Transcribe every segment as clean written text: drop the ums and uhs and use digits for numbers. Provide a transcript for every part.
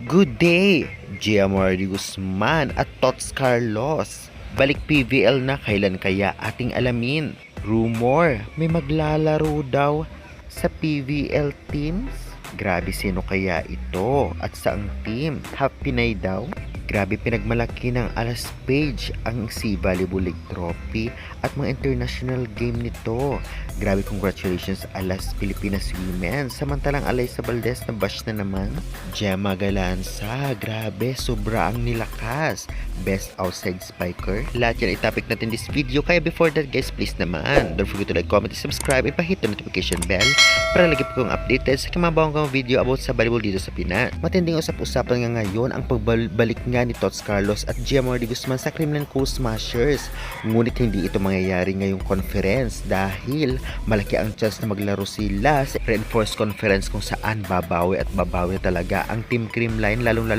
Good day, Giamordi Guzman at Tots Carlos. Balik PVL na, kailan kaya ating alamin? Rumor, may maglalaro daw sa PVL teams? Grabe, sino kaya ito? At saang team? Half Pinay daw? Grabe, pinagmalaki ng Alas Page ang Sea Volleyball League Trophy at mga international game nito. Grabe, congratulations Alas Pilipinas Women. Samantalang Alyssa Valdez na bash na naman. Gemma Galanza, grabe, sobra ang nilakas. Best outside spiker. Lahat yan i-topic natin this video. Kaya before that guys, please naman, don't forget to like, comment, and subscribe, and pahit the notification bell para lagi po kong updated sa kamabawang video about sa volleyball dito sa Pinas. Matinding usap-usapan nga ngayon ang pagbalik nga ni Tots Carlos at Giamordi Guzman sa Criminal Cool Smashers. Ngunit hindi ito mangyayari ngayong conference dahil malaki ang chance na maglaro sila sa reinforced conference kung saan babawi at babawi talaga ang Team Creamline, lalong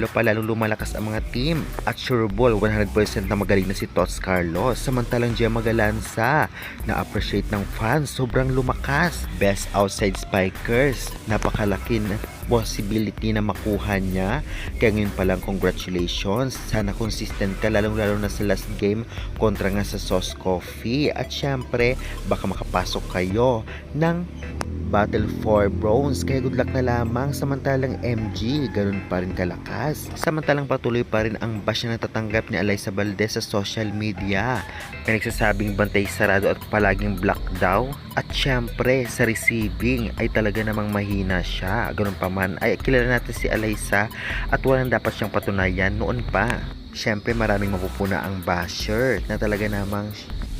lumalakas ang mga team. At sure ball, 100% na magaling na si Tots Carlos. Samantalang Gemma Galanza, na-appreciate ng fans, sobrang lumakas. Best outside spikers, napakalaki na possibility na makuha niya. Kaya ngayon pa lang, congratulations. Sana consistent ka, lalong na sa last game kontra nga sa Sauce Coffee. At syempre, baka makapasok kayo ng Battle for Bronze. Kaya good luck na lamang. Samantalang MG, ganun pa rin kalakas. Samantalang patuloy pa rin ang bash na natatanggap ni Alyssa Valdez sa social media. May nagsasabing bantay sarado at palaging block daw. At syempre, sa receiving ay talaga namang mahina siya. Ganun pa man, ay kilala natin si Alyssa at walang dapat siyang patunayan noon pa. Syempre, maraming mapupuna ang basher na talaga namang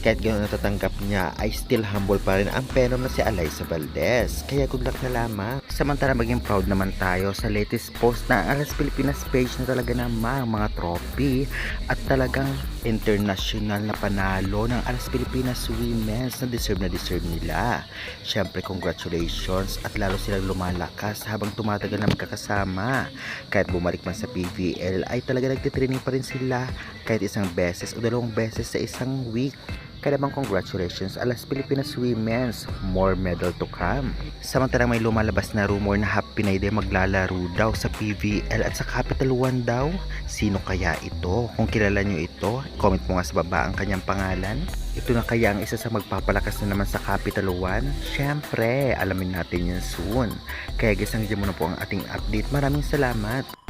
kahit gano'n natatanggap niya ay still humble pa rin ang penom na si Alyssa Valdez. Kaya good luck na lamang. Samantala, maging proud naman tayo sa latest post na Alas Pilipinas page na talaga namang mga trophy at talagang international na panalo ng Alas Pilipinas Women's na deserve nila. Syempre, congratulations at lalo silang lumalakas habang tumatagal na magkakasama. Kahit bumalik man sa PVL ay talaga nagtitraining pa rin sila kahit isang beses o dalawang beses sa isang week. Kaya bang congratulations Alas Pilipinas Women's, more medal to come. Samantalang may lumalabas na rumor na Half Pinay din maglalaro daw sa PVL at sa Capital One daw. Sino kaya ito? Kung kilala nyo ito, comment mo nga sa baba ang kanyang pangalan. Ito na kaya ang isa sa magpapalakas na naman sa Capital One? Syempre, alamin natin yan soon. Kaya guys, hanggang muna po ang ating update. Maraming salamat.